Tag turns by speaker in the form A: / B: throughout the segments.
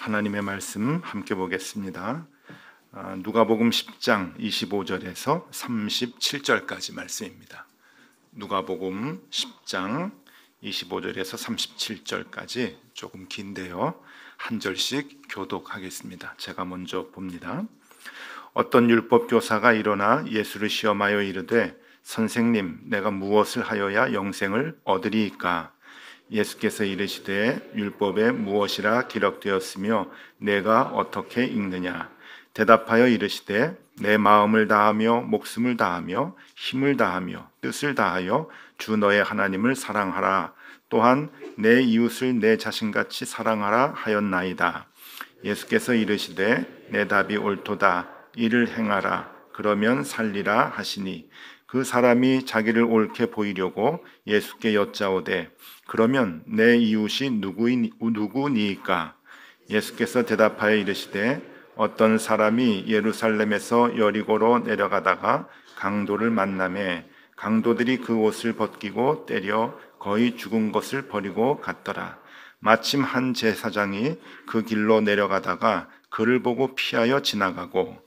A: 하나님의 말씀 함께 보겠습니다. 누가복음 10장 25절에서 37절까지 말씀입니다. 누가복음 10장 25절에서 37절까지 조금 긴데요, 한 절씩 교독하겠습니다. 제가 먼저 봅니다. 어떤 율법 교사가 일어나 예수를 시험하여 이르되, 선생님, 내가 무엇을 하여야 영생을 얻으리이까? 예수께서 이르시되, 율법에 무엇이라 기록되었으며 내가 어떻게 읽느냐? 대답하여 이르시되, 내 마음을 다하며 목숨을 다하며 힘을 다하며 뜻을 다하여 주 너의 하나님을 사랑하라. 또한 내 이웃을 내 자신같이 사랑하라 하였나이다. 예수께서 이르시되, 내 답이 옳도다. 이를 행하라. 그러면 살리라 하시니, 그 사람이 자기를 옳게 보이려고 예수께 여짜오되, 그러면 내 이웃이 누구니이까? 예수께서 대답하여 이르시되, 어떤 사람이 예루살렘에서 여리고로 내려가다가 강도를 만나매 강도들이 그 옷을 벗기고 때려 거의 죽은 것을 버리고 갔더라. 마침 한 제사장이 그 길로 내려가다가 그를 보고 피하여 지나가고,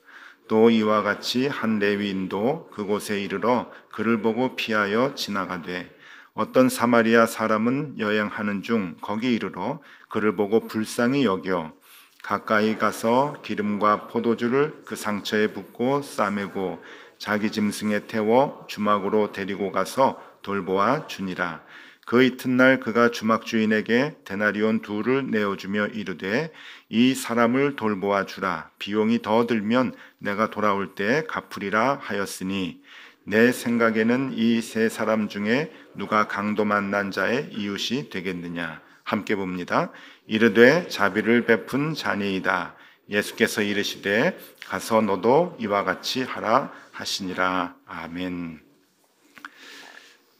A: 또 이와 같이 한 레위인도 그곳에 이르러 그를 보고 피하여 지나가되, 어떤 사마리아 사람은 여행하는 중 거기 이르러 그를 보고 불쌍히 여겨 가까이 가서 기름과 포도주를 그 상처에 붓고 싸매고 자기 짐승에 태워 주막으로 데리고 가서 돌보아 주니라. 그 이튿날 그가 주막 주인에게 데나리온 둘을 내어주며 이르되, 이 사람을 돌보아 주라. 비용이 더 들면 내가 돌아올 때 갚으리라 하였으니, 내 생각에는 이 세 사람 중에 누가 강도 만난 자의 이웃이 되겠느냐? 함께 봅니다. 이르되, 자비를 베푼 자니이다. 예수께서 이르시되, 가서 너도 이와 같이 하라 하시니라. 아멘.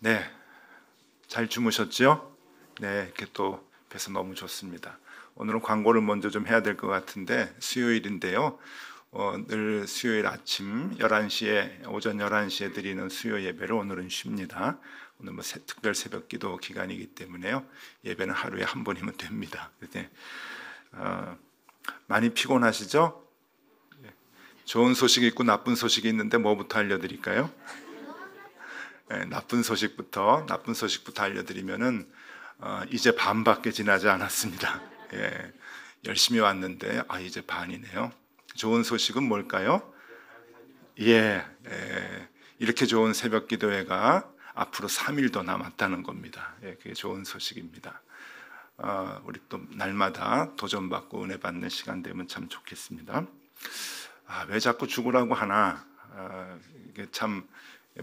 A: 네, 잘 주무셨죠? 네, 이렇게 또 뵈서 너무 좋습니다. 오늘은 광고를 먼저 좀 해야 될 것 같은데, 수요일인데요, 늘 수요일 아침 11시에, 오전 11시에 드리는 수요 예배를 오늘은 쉽니다. 오늘 특별 새벽 기도 기간이기 때문에요, 예배는 하루에 한 번이면 됩니다. 많이 피곤하시죠? 좋은 소식이 있고 나쁜 소식이 있는데 뭐부터 알려드릴까요? 나쁜 소식부터 알려드리면은, 이제 반밖에 지나지 않았습니다. 열심히 왔는데 이제 반이네요. 좋은 소식은 뭘까요? 이렇게 좋은 새벽 기도회가 앞으로 3일 더 남았다는 겁니다. 그게 좋은 소식입니다. 우리 또 날마다 도전받고 은혜 받는 시간 되면 참 좋겠습니다. 왜 자꾸 죽으라고 하나, 이게 참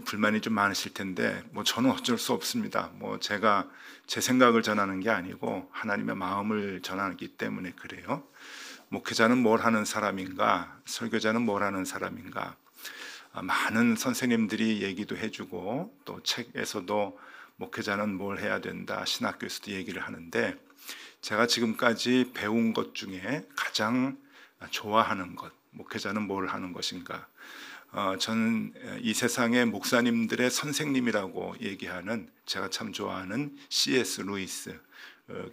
A: 불만이 좀 많으실 텐데, 저는 어쩔 수 없습니다. 제가 제 생각을 전하는 게 아니고 하나님의 마음을 전하기 때문에 그래요. 목회자는 뭘 하는 사람인가, 설교자는 뭘 하는 사람인가, 많은 선생님들이 얘기도 해주고, 또 책에서도 목회자는 뭘 해야 된다, 신학교에서도 얘기를 하는데, 제가 지금까지 배운 것 중에 가장 좋아하는 것, 목회자는 뭘 하는 것인가, 저는 이 세상의 목사님들의 선생님이라고 얘기하는, 제가 참 좋아하는 C.S. 루이스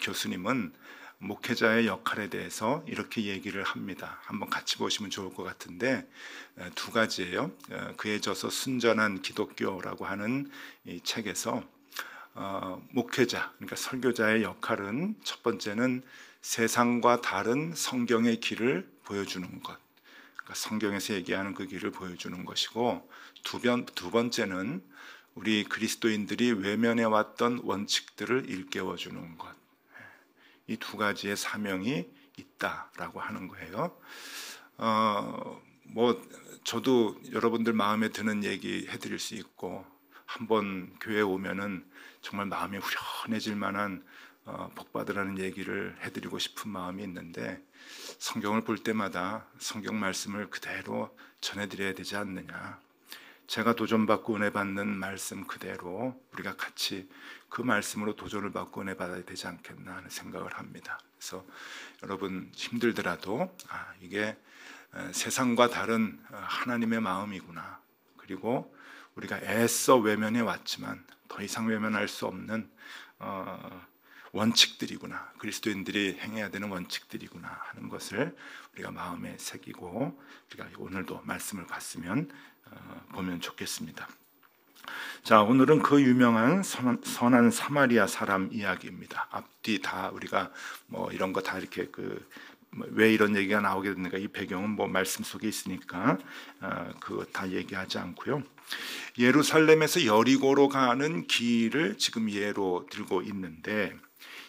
A: 교수님은 목회자의 역할에 대해서 이렇게 얘기를 합니다. 한번 같이 보시면 좋을 것 같은데, 두 가지예요. 그에 져서 순전한 기독교라고 하는 이 책에서 목회자, 그러니까 설교자의 역할은, 첫 번째는 세상과 다른 성경의 길을 보여주는 것, 그러니까 성경에서 얘기하는 그 길을 보여주는 것이고, 두 번째는 우리 그리스도인들이 외면해 왔던 원칙들을 일깨워주는 것. 이 두 가지의 사명이 있다라고 하는 거예요. 저도 여러분들 마음에 드는 얘기 해드릴 수 있고, 한번 교회 오면은 정말 마음이 후련해질 만한 복 받으라는 얘기를 해드리고 싶은 마음이 있는데, 성경을 볼 때마다 성경 말씀을 그대로 전해드려야 되지 않느냐. 제가 도전받고 은혜 받는 말씀 그대로 우리가 같이 그 말씀으로 도전을 받고 은혜 받아야 되지 않겠나 하는 생각을 합니다. 그래서 여러분 힘들더라도 이게 세상과 다른 하나님의 마음이구나, 그리고 우리가 애써 외면해 왔지만 더 이상 외면할 수 없는 원칙들이구나, 그리스도인들이 행해야 되는 원칙들이구나 하는 것을 우리가 마음에 새기고 우리가 오늘도 말씀을 봤으면 보면 좋겠습니다. 자, 오늘은 그 유명한 선한 사마리아 사람 이야기입니다. 앞뒤 다 우리가 뭐 이런 거 다 이렇게 왜 이런 얘기가 나오게 됐는가, 이 배경은 뭐 말씀 속에 있으니까 그거 다 얘기하지 않고요. 예루살렘에서 여리고로 가는 길을 지금 예로 들고 있는데,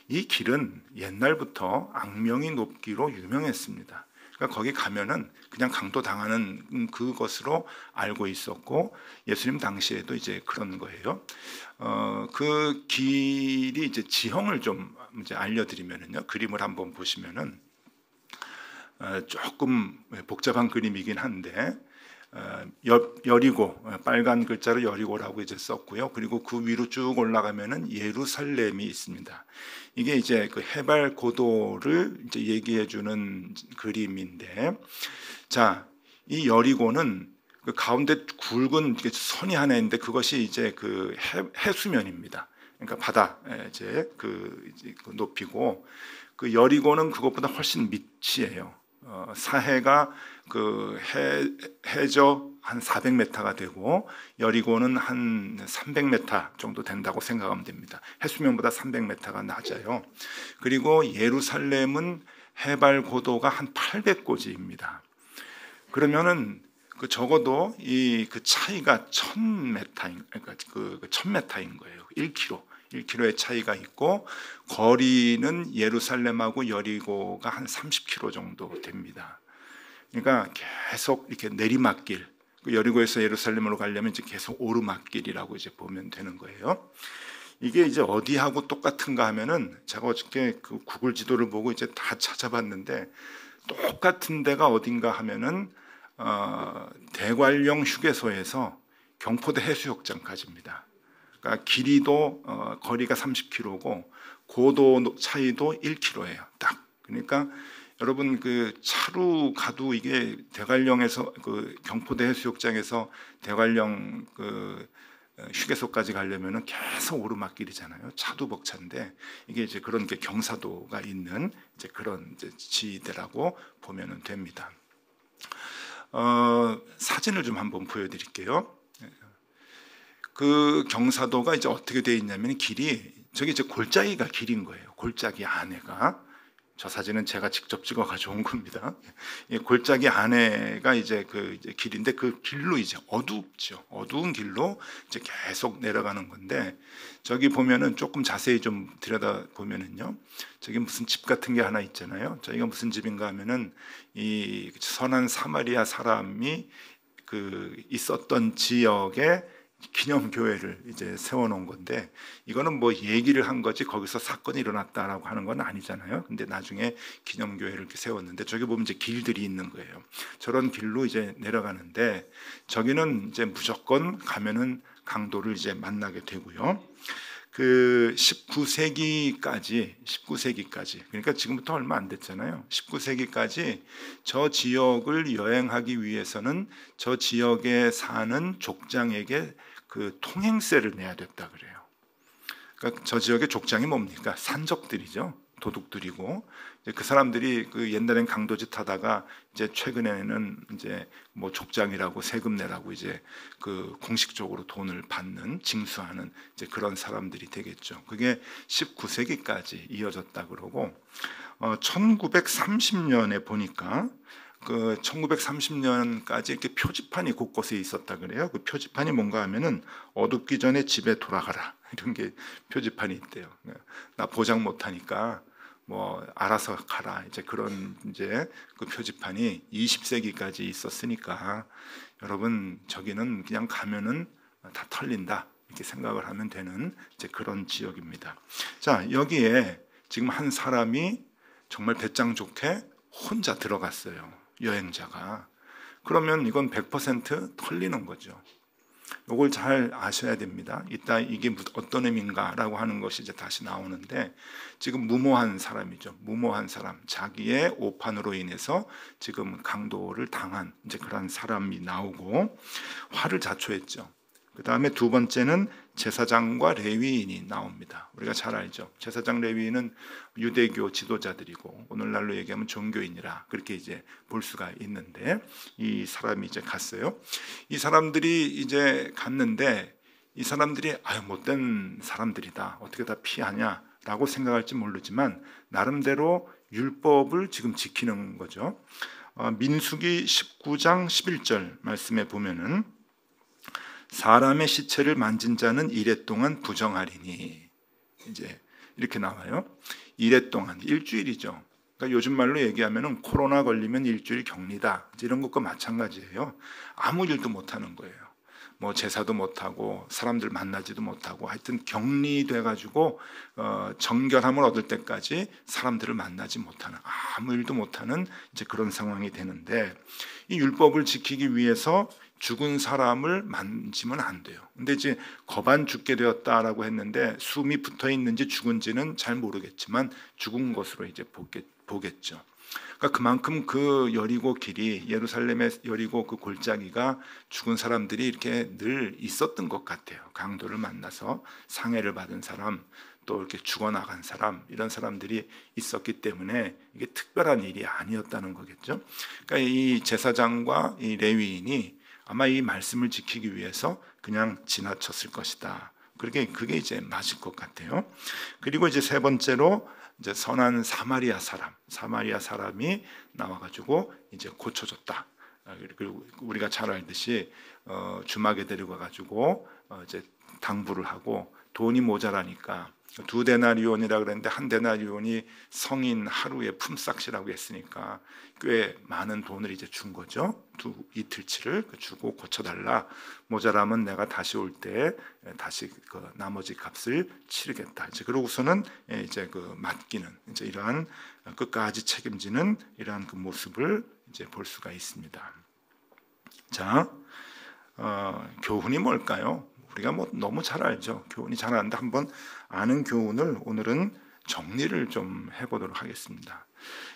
A: 이 길은 옛날부터 악명이 높기로 유명했습니다. 그러니까 거기 가면은 그냥 강도 당하는 그것으로 알고 있었고, 예수님 당시에도 이제 그런 거예요. 그 길이 이제 지형을 좀 이제 알려드리면은요, 그림을 한번 보시면은 조금 복잡한 그림이긴 한데, 여리고, 빨간 글자로 여리고라고 이제 썼고요. 그리고 그 위로 쭉 올라가면은 예루살렘이 있습니다. 이게 이제 그 해발 고도를 이제 얘기해 주는 그림인데, 자, 이 여리고는 그 가운데 굵은 선이 하나 있는데, 그것이 이제 그 해수면입니다. 그러니까 바다 이제 그 높이고, 그 여리고는 그것보다 훨씬 밑이에요. 사해가 그 해저 한 400m가 되고, 여리고는 한 300m 정도 된다고 생각하면 됩니다. 해수면보다 300m가 낮아요. 그리고 예루살렘은 해발 고도가 한 800고지입니다. 그러면은 그 적어도 이 그 차이가 1000m인, 그러니까 그 1000m인 거예요. 1km의 차이가 있고, 거리는 예루살렘하고 여리고가 한 30km 정도 됩니다. 그러니까 계속 이렇게 내리막길, 여리고에서 예루살렘으로 가려면 이제 계속 오르막길이라고 이제 보면 되는 거예요. 이게 이제 어디하고 똑같은가 하면은, 제가 어저께 그 구글 지도를 보고 이제 다 찾아봤는데, 똑같은 데가 어딘가 하면은 대관령 휴게소에서 경포대 해수욕장까지입니다. 그러니까 길이도 거리가 30km고 고도 차이도 1km예요. 딱. 그러니까 여러분 그 차로 가도 이게 대관령에서 그 경포대 해수욕장에서 대관령 그 휴게소까지 가려면은 계속 오르막길이잖아요. 차도 벅찬데, 이게 이제 그런 게 경사도가 있는 이제 그런 이제 지대라고 보면은 됩니다. 사진을 좀 한번 보여드릴게요. 그 경사도가 이제 어떻게 되어 있냐면, 길이 저기 이제 골짜기가 길인 거예요. 골짜기 안에가. 저 사진은 제가 직접 찍어 가져온 겁니다. 골짜기 안에가 이제 그 이제 길인데, 그 길로 이제 어둡죠. 어두운 길로 이제 계속 내려가는 건데, 저기 보면은 조금 자세히 좀 들여다 보면은요, 저기 무슨 집 같은 게 하나 있잖아요. 저희가 무슨 집인가 하면은 이 선한 사마리아 사람이 그 있었던 지역에 기념교회를 이제 세워놓은 건데, 이거는 뭐 얘기를 한 거지 거기서 사건이 일어났다라고 하는 건 아니잖아요. 근데 나중에 기념교회를 이렇게 세웠는데, 저기 보면 이제 길들이 있는 거예요. 저런 길로 이제 내려가는데, 저기는 이제 무조건 가면은 강도를 이제 만나게 되고요. 그 19세기까지 그러니까 지금부터 얼마 안 됐잖아요. 19세기까지 저 지역을 여행하기 위해서는 저 지역에 사는 족장에게 그 통행세를 내야 됐다 그래요. 그러니까 저 지역의 족장이 뭡니까? 산적들이죠. 도둑들이고, 그 사람들이 그 옛날엔 강도짓 하다가 이제 최근에는 이제 뭐 족장이라고 세금 내라고 이제 그 공식적으로 돈을 받는, 징수하는 이제 그런 사람들이 되겠죠. 그게 19세기까지 이어졌다 그러고, 1930년에 보니까 그 1930년까지 이렇게 표지판이 곳곳에 있었다 그래요. 그 표지판이 뭔가 하면은 어둡기 전에 집에 돌아가라, 이런 게 표지판이 있대요. 나 보장 못하니까 뭐 알아서 가라, 이제 그런 이제 그 표지판이 20세기까지 있었으니까, 여러분 저기는 그냥 가면은 다 털린다, 이렇게 생각을 하면 되는 이제 그런 지역입니다. 자, 여기에 지금 한 사람이 정말 배짱 좋게 혼자 들어갔어요. 여행자가. 그러면 이건 100% 털리는 거죠. 이걸 잘 아셔야 됩니다. 이따 이게 어떤 의미인가라고 하는 것이 이제 다시 나오는데, 지금 무모한 사람이죠. 무모한 사람, 자기의 오판으로 인해서 지금 강도를 당한 이제 그런 사람이 나오고, 화를 자초했죠. 그 다음에 두 번째는 제사장과 레위인이 나옵니다. 우리가 잘 알죠. 제사장, 레위인은 유대교 지도자들이고 오늘날로 얘기하면 종교인이라 그렇게 이제 볼 수가 있는데, 이 사람이 이제 갔어요. 이 사람들이 이제 갔는데 이 사람들이 못된 사람들이다, 어떻게 다 피하냐라고 생각할지 모르지만 나름대로 율법을 지금 지키는 거죠. 민수기 19장 11절 말씀에 보면은 사람의 시체를 만진 자는 이레 동안 부정하리니, 이제 이렇게 나와요. 이레 동안, 일주일이죠. 그러니까 요즘 말로 얘기하면은 코로나 걸리면 일주일 격리다, 이런 것과 마찬가지예요. 아무 일도 못 하는 거예요. 뭐 제사도 못 하고 사람들 만나지도 못하고, 하여튼 격리돼 가지고 정결함을 얻을 때까지 사람들을 만나지 못하는, 아무 일도 못 하는 이제 그런 상황이 되는데, 이 율법을 지키기 위해서 죽은 사람을 만지면 안 돼요. 근데 이제 거반 죽게 되었다라고 했는데 숨이 붙어 있는지 죽은지는 잘 모르겠지만 죽은 것으로 이제 보겠죠. 그러니까 그만큼 그 여리고 길이, 예루살렘의 여리고 그 골짜기가 죽은 사람들이 이렇게 늘 있었던 것 같아요. 강도를 만나서 상해를 받은 사람, 또 이렇게 죽어나간 사람, 이런 사람들이 있었기 때문에 이게 특별한 일이 아니었다는 거겠죠. 그러니까 이 제사장과 이 레위인이 아마 이 말씀을 지키기 위해서 그냥 지나쳤을 것이다. 그게 이제 맞을 것 같아요. 그리고 이제 세 번째로 이제 선한 사마리아 사람이 나와가지고 이제 고쳐줬다. 그리고 우리가 잘 알듯이 주막에 데리고 가지고 이제 당부를 하고, 돈이 모자라니까 2데나리온이라 그랬는데 1데나리온이 성인 하루의 품삯이라고 했으니까 꽤 많은 돈을 이제 준 거죠. 이틀치를 주고 고쳐달라. 모자라면 내가 다시 올 때 다시 그 나머지 값을 치르겠다. 이제 그러고서는 이제 그 맡기는, 이제 이러한 끝까지 책임지는 이러한 그 모습을 이제 볼 수가 있습니다. 자, 교훈이 뭘까요? 우리가 뭐 너무 잘 알죠. 교훈이 잘 아는데 한번 아는 교훈을 오늘은 정리를 좀 해보도록 하겠습니다.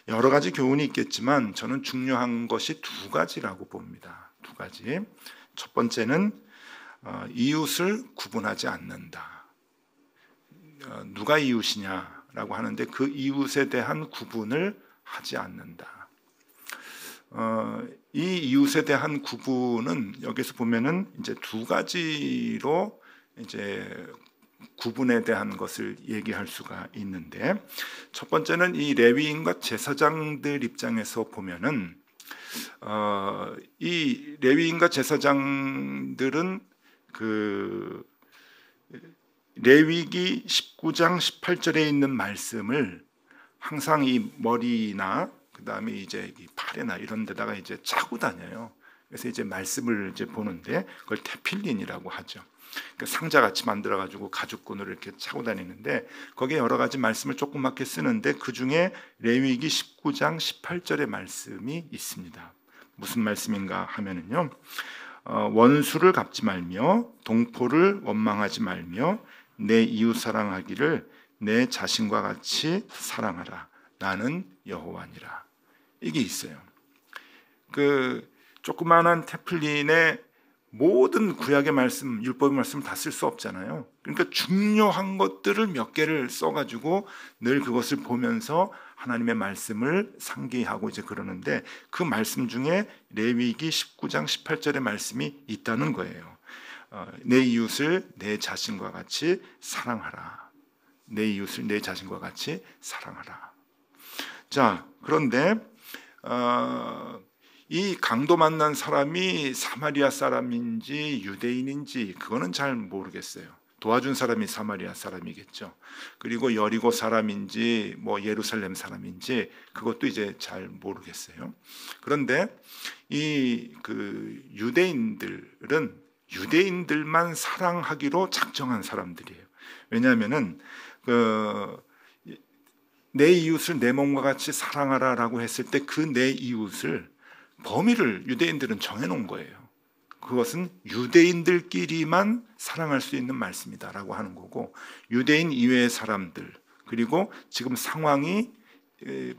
A: 여러 가지 교훈이 있겠지만 저는 중요한 것이 두 가지라고 봅니다. 두 가지. 첫 번째는 이웃을 구분하지 않는다. 누가 이웃이냐라고 하는데 그 이웃에 대한 구분을 하지 않는다. 이 이웃에 대한 구분은 여기서 보면은 이제 두 가지로 이제 구분에 대한 것을 얘기할 수가 있는데, 첫 번째는 이 레위인과 제사장들 입장에서 보면은 이 레위인과 제사장들은 그 레위기 19장 18절에 있는 말씀을 항상 이 머리나 그 다음에 이제 팔에나 이런 데다가 이제 차고 다녀요. 그래서 이제 말씀을 이제 보는데 그걸 테필린이라고 하죠. 그러니까 상자 같이 만들어 가지고 가죽끈으로 이렇게 차고 다니는데 거기에 여러 가지 말씀을 조그맣게 쓰는데 그 중에 레위기 19장 18절의 말씀이 있습니다. 무슨 말씀인가 하면은요, 원수를 갚지 말며 동포를 원망하지 말며 내 이웃 사랑하기를 내 자신과 같이 사랑하라. 나는 여호와니라. 이게 있어요. 그 조그마한 테플린에 모든 구약의 말씀, 율법의 말씀을 다 쓸 수 없잖아요. 그러니까 중요한 것들을 몇 개를 써가지고 늘 그것을 보면서 하나님의 말씀을 상기하고 이제 그러는데, 그 말씀 중에 레위기 19장 18절의 말씀이 있다는 거예요. 내 이웃을 내 자신과 같이 사랑하라. 내 이웃을 내 자신과 같이 사랑하라. 자, 그런데 이 강도 만난 사람이 사마리아 사람인지 유대인인지 그거는 잘 모르겠어요. 도와준 사람이 사마리아 사람이겠죠. 그리고 여리고 사람인지 뭐 예루살렘 사람인지 그것도 이제 잘 모르겠어요. 그런데 이 그 유대인들은 유대인들만 사랑하기로 작정한 사람들이에요. 왜냐하면은 내 이웃을 내 몸과 같이 사랑하라라고 했을 때 그 내 이웃을 범위를 유대인들은 정해놓은 거예요. 그것은 유대인들끼리만 사랑할 수 있는 말씀이다라고 하는 거고, 유대인 이외의 사람들, 그리고 지금 상황이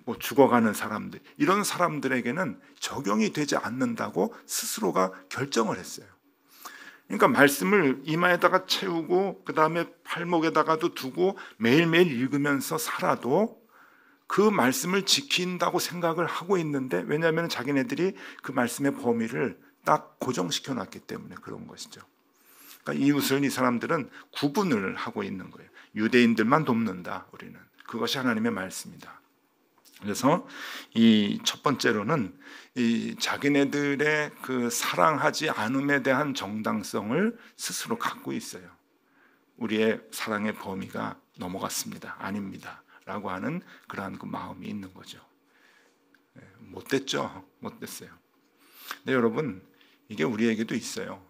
A: 뭐 죽어가는 사람들, 이런 사람들에게는 적용이 되지 않는다고 스스로가 결정을 했어요. 그러니까 말씀을 이마에다가 채우고 그 다음에 팔목에다가도 두고 매일매일 읽으면서 살아도 그 말씀을 지킨다고 생각을 하고 있는데, 왜냐하면 자기네들이 그 말씀의 범위를 딱 고정시켜 놨기 때문에 그런 것이죠. 그러니까 이웃을 이 사람들은 구분을 하고 있는 거예요. 유대인들만 돕는다, 우리는. 그것이 하나님의 말씀이다. 그래서 이 첫 번째로는 이 자기네들의 그 사랑하지 않음에 대한 정당성을 스스로 갖고 있어요. 우리의 사랑의 범위가 넘어갔습니다, 아닙니다 라고 하는 그러한 그 마음이 있는 거죠. 못됐죠, 못됐어요. 근데 여러분, 이게 우리에게도 있어요.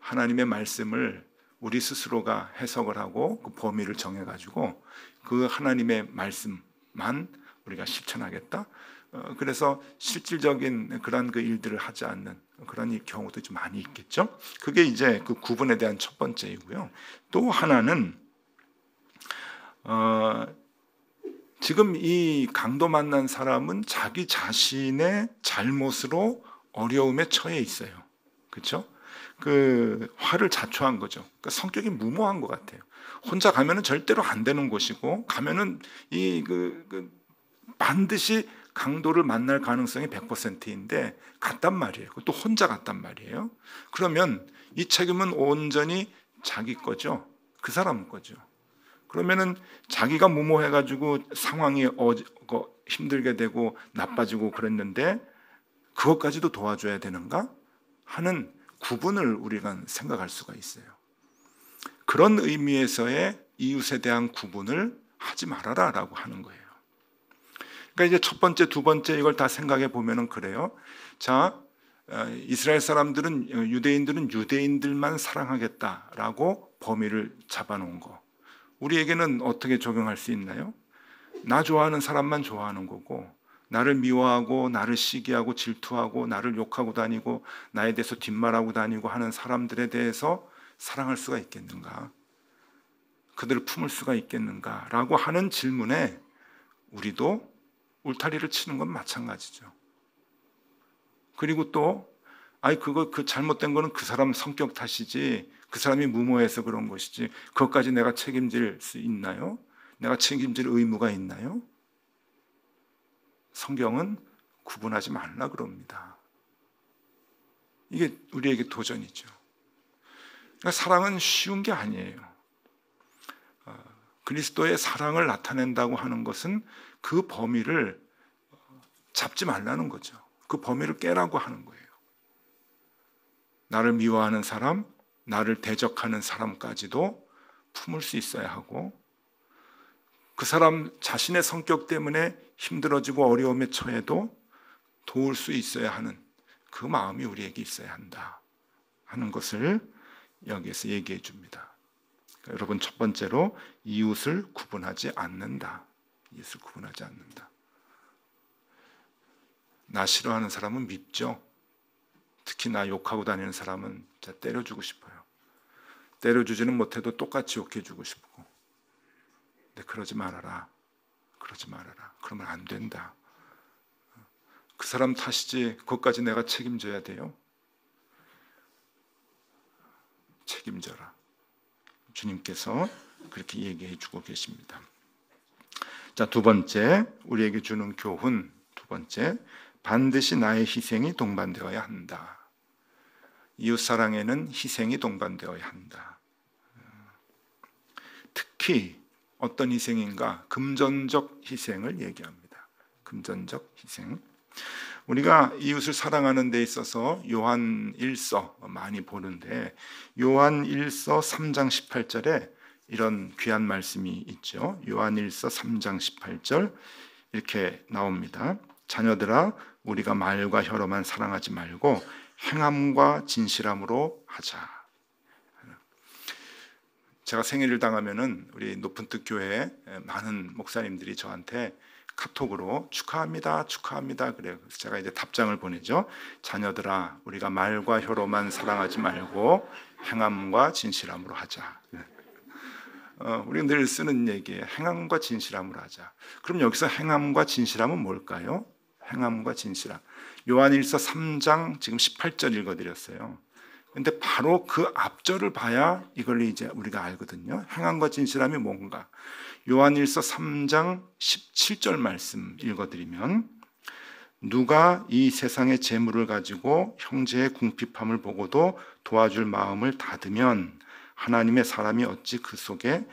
A: 하나님의 말씀을 우리 스스로가 해석을 하고 그 범위를 정해가지고 그 하나님의 말씀만 우리가 실천하겠다. 그래서 실질적인 그런 그 일들을 하지 않는 그런 경우도 좀 많이 있겠죠. 그게 이제 그 구분에 대한 첫 번째이고요. 또 하나는 지금 이 강도 만난 사람은 자기 자신의 잘못으로 어려움에 처해 있어요. 그렇죠? 그 화를 자초한 거죠. 그러니까 성격이 무모한 것 같아요. 혼자 가면은 절대로 안 되는 곳이고, 가면은 반드시 강도를 만날 가능성이 100%인데 갔단 말이에요. 또 혼자 갔단 말이에요. 그러면 이 책임은 온전히 자기 거죠. 그 사람 거죠. 그러면은 자기가 무모해가지고 상황이 힘들게 되고 나빠지고 그랬는데 그것까지도 도와줘야 되는가 하는 구분을 우리가 생각할 수가 있어요. 그런 의미에서의 이웃에 대한 구분을 하지 말아라 라고 하는 거예요. 그러니까 이제 첫 번째, 두 번째 이걸 다 생각해 보면은 그래요. 자, 이스라엘 사람들은, 유대인들은 유대인들만 사랑하겠다라고 범위를 잡아놓은 거, 우리에게는 어떻게 적용할 수 있나요? 나 좋아하는 사람만 좋아하는 거고, 나를 미워하고 나를 시기하고 질투하고 나를 욕하고 다니고 나에 대해서 뒷말하고 다니고 하는 사람들에 대해서 사랑할 수가 있겠는가? 그들을 품을 수가 있겠는가? 라고 하는 질문에 우리도 울타리를 치는 건 마찬가지죠. 그리고 또 그 잘못된 거는 그 사람 성격 탓이지, 그 사람이 무모해서 그런 것이지, 그것까지 내가 책임질 수 있나요? 내가 책임질 의무가 있나요? 성경은 구분하지 말라 그럽니다. 이게 우리에게 도전이죠. 그러니까 사랑은 쉬운 게 아니에요. 그리스도의 사랑을 나타낸다고 하는 것은 그 범위를 잡지 말라는 거죠. 그 범위를 깨라고 하는 거예요. 나를 미워하는 사람, 나를 대적하는 사람까지도 품을 수 있어야 하고, 그 사람 자신의 성격 때문에 힘들어지고 어려움에 처해도 도울 수 있어야 하는 그 마음이 우리에게 있어야 한다 하는 것을 여기에서 얘기해 줍니다. 그러니까 여러분, 첫 번째로 이웃을 구분하지 않는다. 이웃을 구분하지 않는다. 나 싫어하는 사람은 밉죠. 특히 나 욕하고 다니는 사람은 진짜 때려주고 싶어요. 때려주지는 못해도 똑같이 욕해주고 싶고, 근데 그러지 말아라. 그러지 말아라. 그러면 안 된다. 그 사람 탓이지 그것까지 내가 책임져야 돼요? 책임져라. 주님께서 그렇게 얘기해 주고 계십니다. 자, 두 번째, 우리에게 주는 교훈. 두 번째, 반드시 나의 희생이 동반되어야 한다. 이웃사랑에는 희생이 동반되어야 한다. 특히 어떤 희생인가? 금전적 희생을 얘기합니다. 금전적 희생. 우리가 이웃을 사랑하는 데 있어서 요한 1서 많이 보는데, 요한 1서 3장 18절에 이런 귀한 말씀이 있죠. 요한 1서 3장 18절 이렇게 나옵니다. 자녀들아, 우리가 말과 혀로만 사랑하지 말고 행함과 진실함으로 하자. 제가 생일을 당하면은 우리 높은 뜻 교회에 많은 목사님들이 저한테 카톡으로 축하합니다, 축하합니다 그래요. 그래서 제가 이제 답장을 보내죠. 자녀들아, 우리가 말과 혀로만 사랑하지 말고 행함과 진실함으로 하자. 우리가 늘 쓰는 얘기예요. 행함과 진실함으로 하자. 그럼 여기서 행함과 진실함은 뭘까요? 행함과 진실함. 요한 1서 3장 지금 18절 읽어드렸어요. 근데 바로 그 앞절을 봐야 이걸 이제 우리가 알거든요. 행함과 진실함이 뭔가. 요한일서 3장 17절 말씀 읽어드리면, 누가 이 세상의 재물을 가지고 형제의 궁핍함을 보고도 도와줄 마음을 닫으면 하나님의 사랑이 어찌 그 속에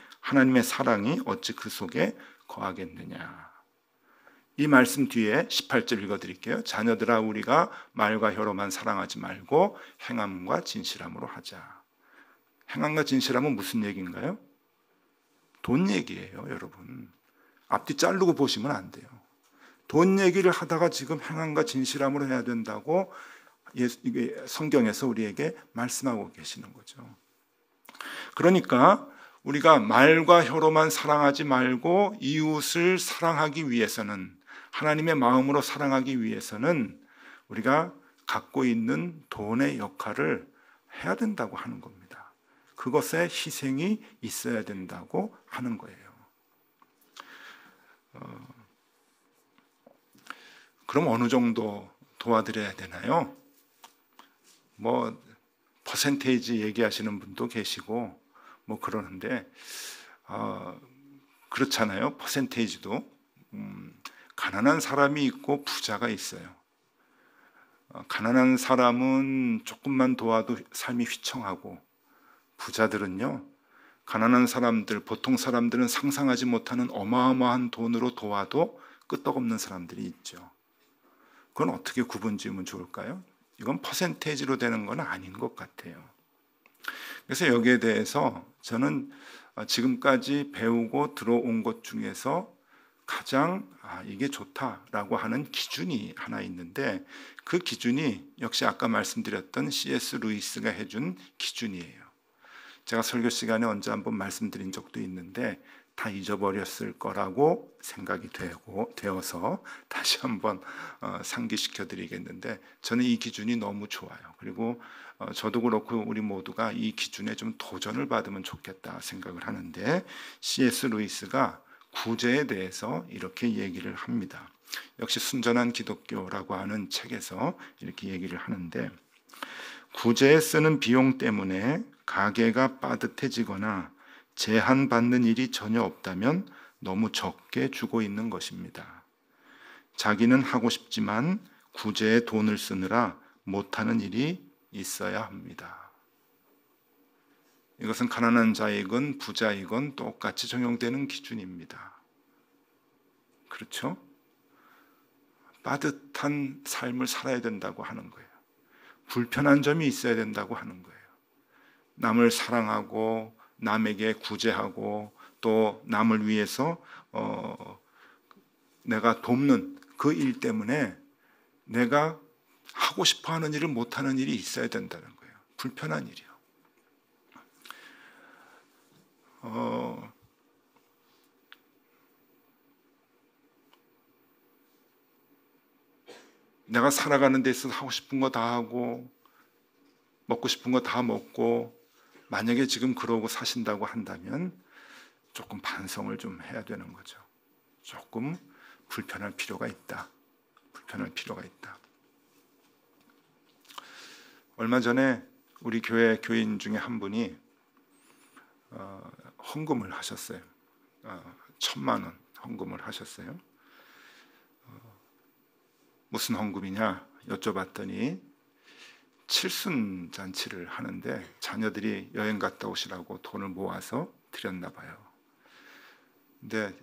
A: 거하겠느냐. 이 말씀 뒤에 18절 읽어드릴게요. 자녀들아, 우리가 말과 혀로만 사랑하지 말고 행함과 진실함으로 하자. 행함과 진실함은 무슨 얘기인가요? 돈 얘기예요, 여러분. 앞뒤 자르고 보시면 안 돼요. 돈 얘기를 하다가 지금 행함과 진실함으로 해야 된다고 이게 성경에서 우리에게 말씀하고 계시는 거죠. 그러니까 우리가 말과 혀로만 사랑하지 말고 이웃을 사랑하기 위해서는, 하나님의 마음으로 사랑하기 위해서는 우리가 갖고 있는 돈의 역할을 해야 된다고 하는 겁니다. 그것에 희생이 있어야 된다고 하는 거예요. 그럼 어느 정도 도와드려야 되나요? 뭐 퍼센테이지 얘기하시는 분도 계시고 뭐 그러는데 그렇잖아요. 퍼센테이지도 가난한 사람이 있고 부자가 있어요. 가난한 사람은 조금만 도와도 삶이 휘청하고, 부자들은요, 가난한 사람들, 보통 사람들은 상상하지 못하는 어마어마한 돈으로 도와도 끄떡없는 사람들이 있죠. 그건 어떻게 구분 지으면 좋을까요? 이건 퍼센테이지로 되는 건 아닌 것 같아요. 그래서 여기에 대해서 저는 지금까지 배우고 들어온 것 중에서 가장 이게 좋다라고 하는 기준이 하나 있는데, 그 기준이 역시 아까 말씀드렸던 C.S. 루이스가 해준 기준이에요. 제가 설교 시간에 언제 한번 말씀드린 적도 있는데 다 잊어버렸을 거라고 생각이 되어서 다시 한번 상기시켜 드리겠는데, 저는 이 기준이 너무 좋아요. 그리고 저도 그렇고 우리 모두가 이 기준에 좀 도전을 받으면 좋겠다 생각을 하는데, C.S. 루이스가 구제에 대해서 이렇게 얘기를 합니다. 역시 순전한 기독교라고 하는 책에서 이렇게 얘기를 하는데, 구제에 쓰는 비용 때문에 가게가 빠듯해지거나 제한받는 일이 전혀 없다면 너무 적게 주고 있는 것입니다. 자기는 하고 싶지만 구제에 돈을 쓰느라 못하는 일이 있어야 합니다. 이것은 가난한 자이건 부자이건 똑같이 적용되는 기준입니다. 그렇죠? 빠듯한 삶을 살아야 된다고 하는 거예요. 불편한 점이 있어야 된다고 하는 거예요. 남을 사랑하고 남에게 구제하고 또 남을 위해서 내가 돕는 그 일 때문에 내가 하고 싶어하는 일을 못하는 일이 있어야 된다는 거예요. 불편한 일이요. 내가 살아가는 데 있어서 하고 싶은 거 다 하고 먹고 싶은 거 다 먹고, 만약에 지금 그러고 사신다고 한다면 조금 반성을 좀 해야 되는 거죠. 조금 불편할 필요가 있다. 얼마 전에 우리 교회 교인 중에 한 분이 헌금을 하셨어요. 1,000만 원 헌금을 하셨어요. 무슨 헌금이냐 여쭤봤더니 칠순 잔치를 하는데 자녀들이 여행 갔다 오시라고 돈을 모아서 드렸나 봐요. 근데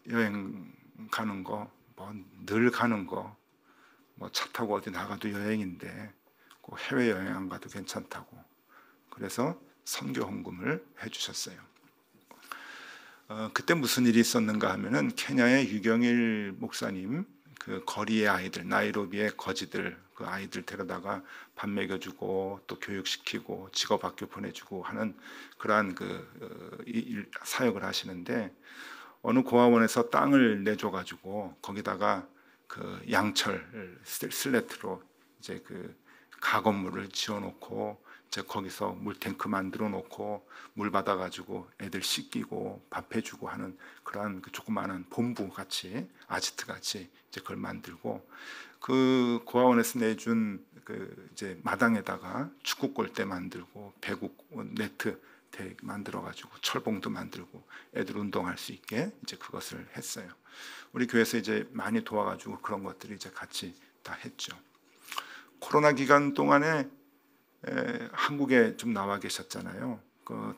A: 여행 가는 거, 뭐 늘 가는 거, 뭐 차 타고 어디 나가도 여행인데 꼭 해외 여행 안 가도 괜찮다고, 그래서 선교 헌금을 해주셨어요. 그때 무슨 일이 있었는가 하면은 케냐의 유경일 목사님, 그 거리의 아이들, 나이로비의 거지들, 그 아이들 데려다가 밥 먹여주고 또 교육시키고 직업학교 보내주고 하는 그러한 사역을 하시는데, 어느 고아원에서 땅을 내줘가지고 거기다가 그 양철 슬래트로 이제 그 가건물을 지어놓고 이제 거기서 물탱크 만들어 놓고 물 받아가지고 애들 씻기고 밥 해주고 하는 그러한 그 조그마한 본부 같이, 아지트 같이 이제 그걸 만들고, 그 고아원에서 내준 이제 마당에다가 축구 골대 만들고 배구 네트 만들어 가지고 철봉도 만들고 애들 운동할 수 있게 이제 그것을 했어요. 우리 교회에서 이제 많이 도와가지고 그런 것들을 이제 같이 다 했죠. 코로나 기간 동안에 한국에 좀 나와 계셨잖아요.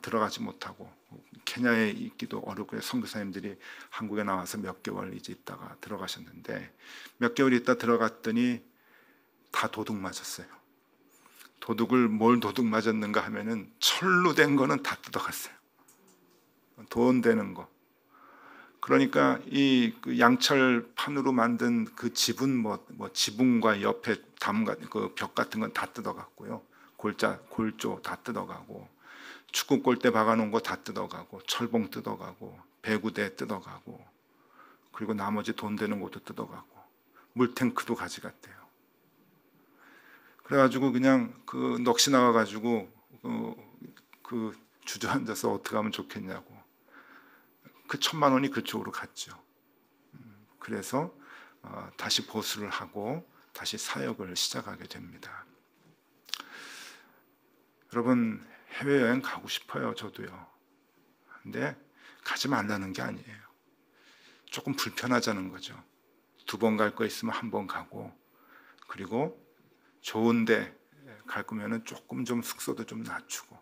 A: 들어가지 못하고 케냐에 있기도 어렵고 선교사님들이 한국에 나와서 몇 개월 이제 있다가 들어가셨는데 몇 개월 있다 들어갔더니 다 도둑 맞았어요. 뭘 도둑 맞았는가 하면은 철로 된 거는 다 뜯어갔어요. 돈 되는 거. 그러니까 그 양철판으로 만든 그 지붕 지붕과 옆에 그 벽 같은 건 다 뜯어갔고요. 골조 다 뜯어가고 축구 골대 박아놓은 거 다 뜯어가고 철봉 뜯어가고 배구대 뜯어가고 그리고 나머지 돈 되는 것도 뜯어가고 물탱크도 가져갔대요. 그래가지고 그냥 그 넋이 나가가지고 그 주저앉아서 어떻게 하면 좋겠냐고 그 1,000만 원이 그쪽으로 갔죠. 그래서 다시 보수를 하고 다시 사역을 시작하게 됩니다. 여러분 해외여행 가고 싶어요. 저도요. 근데 가지 말라는 게 아니에요. 조금 불편하자는 거죠. 2번 갈 거 있으면 1번 가고 그리고 좋은데 갈 거면은 조금 좀 숙소도 좀 낮추고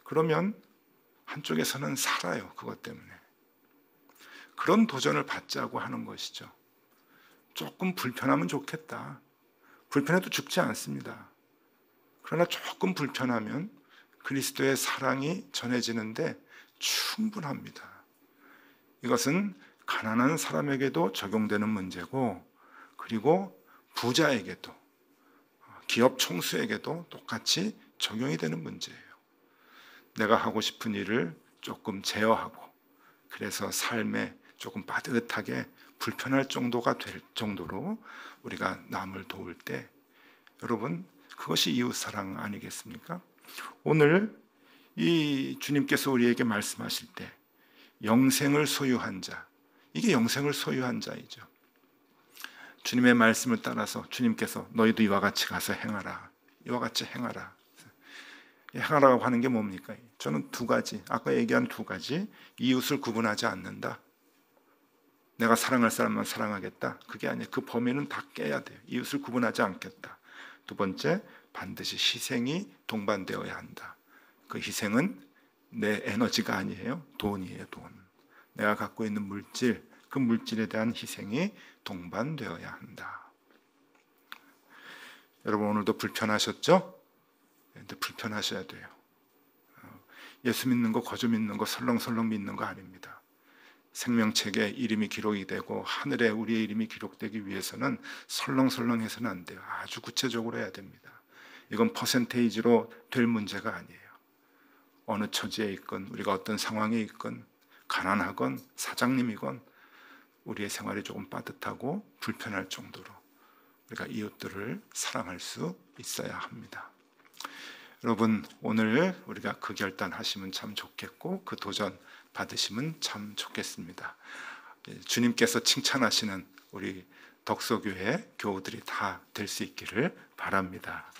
A: 그러면 한쪽에서는 살아요. 그것 때문에. 그런 도전을 받자고 하는 것이죠. 조금 불편하면 좋겠다. 불편해도 죽지 않습니다. 그러나 조금 불편하면 그리스도의 사랑이 전해지는데 충분합니다. 이것은 가난한 사람에게도 적용되는 문제고 그리고 부자에게도 기업 총수에게도 똑같이 적용이 되는 문제예요. 내가 하고 싶은 일을 조금 제어하고 그래서 삶에 조금 빠듯하게 불편할 정도가 될 정도로 우리가 남을 도울 때 여러분 그것이 이웃사랑 아니겠습니까? 오늘 이 주님께서 우리에게 말씀하실 때 영생을 소유한 자, 이게 영생을 소유한 자이죠. 주님의 말씀을 따라서 주님께서 너희도 이와 같이 가서 행하라. 이와 같이 행하라. 행하라고 하는 게 뭡니까? 저는 2가지, 아까 얘기한 2가지, 이웃을 구분하지 않는다. 내가 사랑할 사람만 사랑하겠다. 그게 아니에요. 그 범위는 다 깨야 돼요. 이웃을 구분하지 않겠다. 2번째, 반드시 희생이 동반되어야 한다. 그 희생은 내 에너지가 아니에요. 돈이에요. 돈. 내가 갖고 있는 물질, 그 물질에 대한 희생이 동반되어야 한다. 여러분 오늘도 불편하셨죠? 근데 불편하셔야 돼요. 예수 믿는 거, 거저 믿는 거, 설렁설렁 믿는 거 아닙니다. 생명책에 이름이 기록이 되고 하늘에 우리의 이름이 기록되기 위해서는 설렁설렁해서는 안 돼요. 아주 구체적으로 해야 됩니다. 이건 퍼센테이지로 될 문제가 아니에요. 어느 처지에 있건 우리가 어떤 상황에 있건 가난하건 사장님이건 우리의 생활이 조금 빠듯하고 불편할 정도로 우리가 이웃들을 사랑할 수 있어야 합니다. 여러분 오늘 우리가 그 결단 하시면 참 좋겠고 그 도전 받으시면 참 좋겠습니다. 주님께서 칭찬하시는 우리 덕소교회 교우들이 다 될 수 있기를 바랍니다.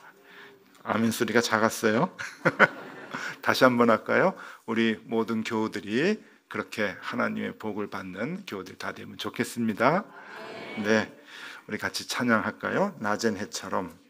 A: 아멘 소리가 작았어요. 다시 한번 할까요? 우리 모든 교우들이 그렇게 하나님의 복을 받는 교우들 다 되면 좋겠습니다. 네, 우리 같이 찬양할까요? 낮은 해처럼.